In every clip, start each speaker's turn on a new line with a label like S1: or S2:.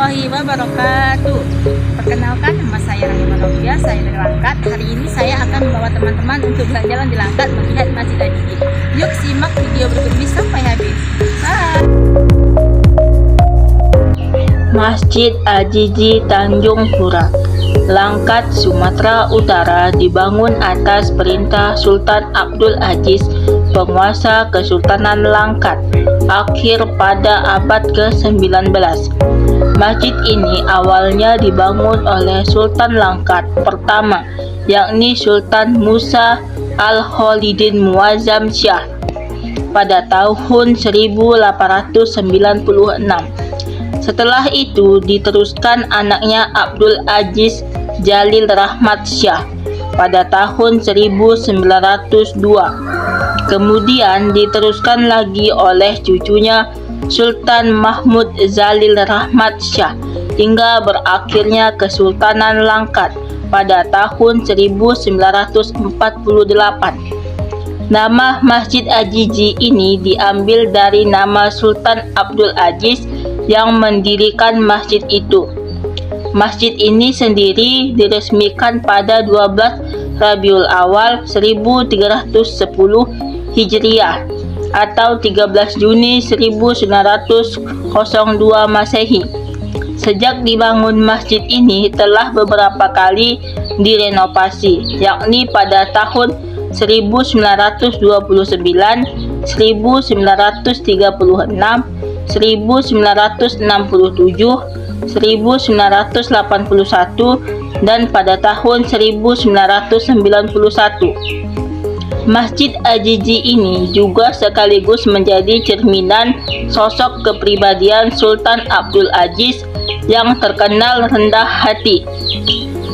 S1: warahmatullahi wabarakatuh. Perkenalkan, nama saya Rahima Novia, saya dari Langkat. Hari ini saya akan membawa teman-teman untuk jalan-jalan di Langkat melihat Masjid Ajiji. Yuk simak video berikut ini sampai habis. Bye.
S2: Masjid Ajiji Tanjung Pura, Langkat, Sumatera Utara dibangun atas perintah Sultan Abdul Aziz, penguasa Kesultanan Langkat, akhir pada abad ke-19. Masjid ini awalnya dibangun oleh Sultan Langkat pertama, yakni Sultan Musa Al-Khalidin Muazzam Shah pada tahun 1896. Setelah itu diteruskan anaknya Abdul Aziz Jalil Rahmat Shah pada tahun 1902. Kemudian diteruskan lagi oleh cucunya Sultan Mahmud Zalil Rahmat Shah hingga berakhirnya Kesultanan Langkat pada tahun 1948. Nama Masjid Ajiji ini diambil dari nama Sultan Abdul Aziz yang mendirikan masjid itu. Masjid ini sendiri diresmikan pada 12 Rabiul Awal 1310 Hijriah atau 13 Juni 1902 Masehi. Sejak dibangun masjid ini telah beberapa kali direnovasi, yakni pada tahun 1929, 1936, 1967, 1981, dan pada tahun 1991. Masjid Ajiji ini juga sekaligus menjadi cerminan sosok kepribadian Sultan Abdul Aziz yang terkenal rendah hati.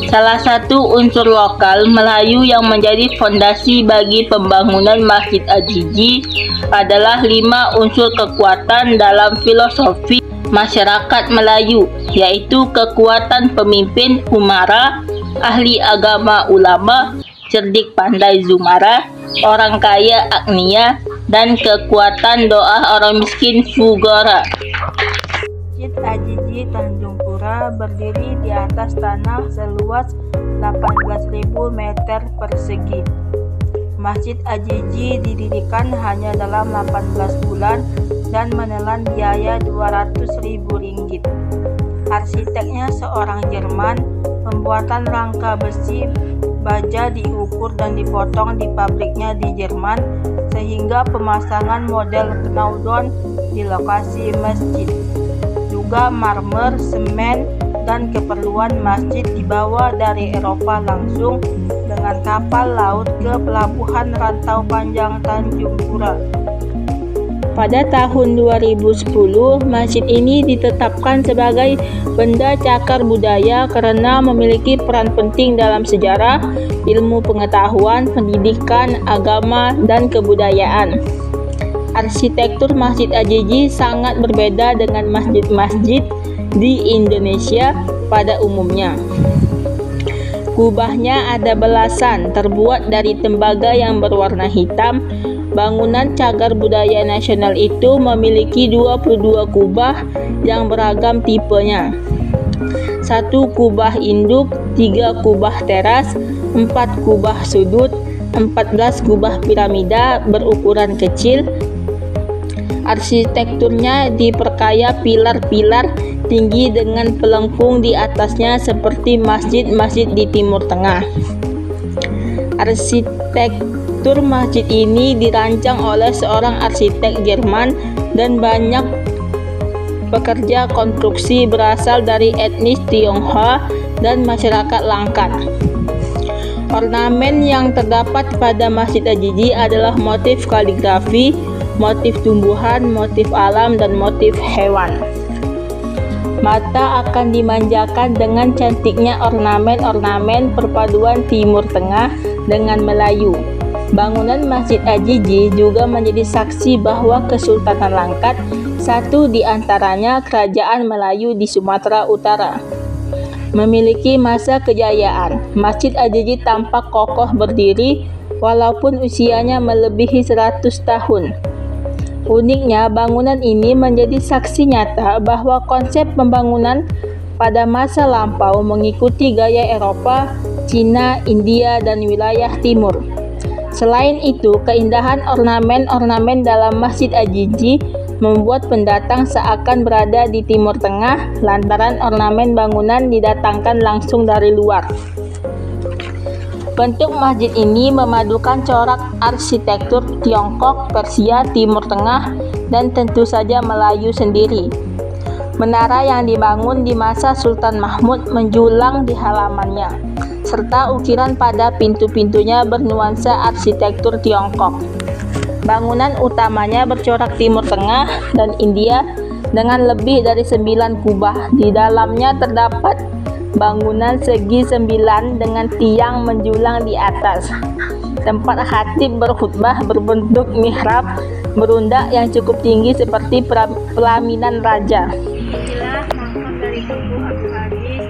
S2: Salah satu unsur lokal Melayu yang menjadi fondasi bagi pembangunan Masjid Ajiji adalah 5 unsur kekuatan dalam filosofi masyarakat Melayu, yaitu kekuatan pemimpin umara, ahli agama ulama, cerdik pandai zumara, orang kaya agnia, dan kekuatan doa orang miskin fugara. Masjid Ajiji Tanjung Pura berdiri di atas tanah seluas 18.000 meter persegi. Masjid Ajiji didirikan hanya dalam 18 bulan dan menelan biaya Rp200.000. Arsiteknya seorang Jerman. Pembuatan rangka besi baja diukur dan dipotong di pabriknya di Jerman, sehingga pemasangan model knaudon di lokasi masjid. Juga marmer, semen, dan keperluan masjid dibawa dari Eropa langsung dengan kapal laut ke pelabuhan Rantau Panjang Tanjung Pura. Pada tahun 2010, masjid ini ditetapkan sebagai benda cagar budaya karena memiliki peran penting dalam sejarah, ilmu pengetahuan, pendidikan, agama, dan kebudayaan. Arsitektur Masjid Ajiji sangat berbeda dengan masjid-masjid di Indonesia pada umumnya. Kubahnya ada belasan, terbuat dari tembaga yang berwarna hitam. Bangunan cagar budaya nasional itu memiliki 22 kubah yang beragam tipenya. 1 kubah induk, 3 kubah teras, 4 kubah sudut, 14 kubah piramida berukuran kecil. Arsitekturnya diperkaya pilar-pilar tinggi dengan pelengkung di atasnya seperti masjid-masjid di Timur Tengah. Arsitektur masjid ini dirancang oleh seorang arsitek Jerman dan banyak pekerja konstruksi berasal dari etnis Tionghoa dan masyarakat Langkat. Ornamen yang terdapat pada Masjid Ajiji adalah motif kaligrafi, motif tumbuhan, motif alam, dan motif hewan. Mata akan dimanjakan dengan cantiknya ornamen-ornamen perpaduan Timur Tengah dengan Melayu. Bangunan Masjid Ajiji juga menjadi saksi bahwa Kesultanan Langkat, satu di antaranya kerajaan Melayu di Sumatera Utara, memiliki masa kejayaan. Masjid Ajiji tampak kokoh berdiri walaupun usianya melebihi 100 tahun. Uniknya, bangunan ini menjadi saksi nyata bahwa konsep pembangunan pada masa lampau mengikuti gaya Eropa, Cina, India, dan wilayah timur. Selain itu, keindahan ornamen-ornamen dalam Masjid Ajiji membuat pendatang seakan berada di Timur Tengah lantaran ornamen bangunan didatangkan langsung dari luar. Bentuk masjid ini memadukan corak arsitektur Tiongkok, Persia, Timur Tengah, dan tentu saja Melayu sendiri. Menara yang dibangun di masa Sultan Mahmud menjulang di halamannya, serta ukiran pada pintu-pintunya bernuansa arsitektur Tiongkok. Bangunan utamanya bercorak Timur Tengah dan India dengan lebih dari 9 kubah. Di dalamnya terdapat bangunan segi 9 dengan tiang menjulang di atas. Tempat khatib berkhutbah berbentuk mihrab berundak yang cukup tinggi seperti pelaminan raja.
S1: Inilah makam dari Tubuh Abdul Aziz,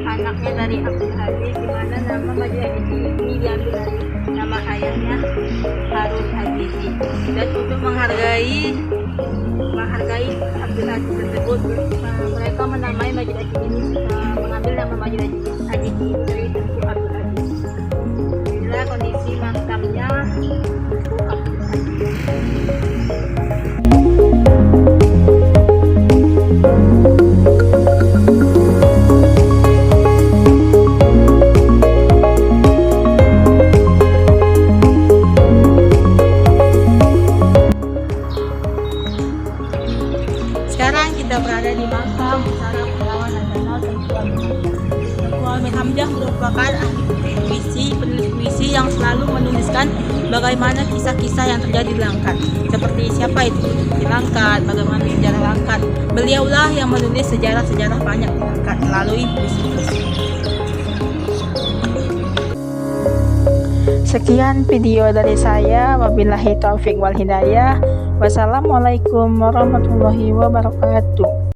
S1: anaknya dari Abdul Aziz, di mana nama Masjid Ajizi ini diambil dari nama ayahnya Harun Ajizi. Dan untuk menghargai Abdul Aziz tersebut, mereka menamai Masjid Ajizi ini mengambil nama Masjid Ajizi dari Tubuh Abdul Aziz. Inilah kondisi makamnya Tubuh Abdul Aziz. Sekarang kita berada di makam Pusara Pahlawan Nasional Tengku Amir Hamzah merupakan ahli penulis puisi yang selalu menuliskan bagaimana kisah-kisah yang terjadi di Langkat, seperti siapa itu di Langkat, bagaimana sejarah Langkat. Beliaulah yang menulis sejarah-sejarah banyak di Langkat melalui puisi-puisi.
S2: Sekian video dari saya. Wabillahi taufik wal hidayah. Wassalamualaikum warahmatullahi wabarakatuh.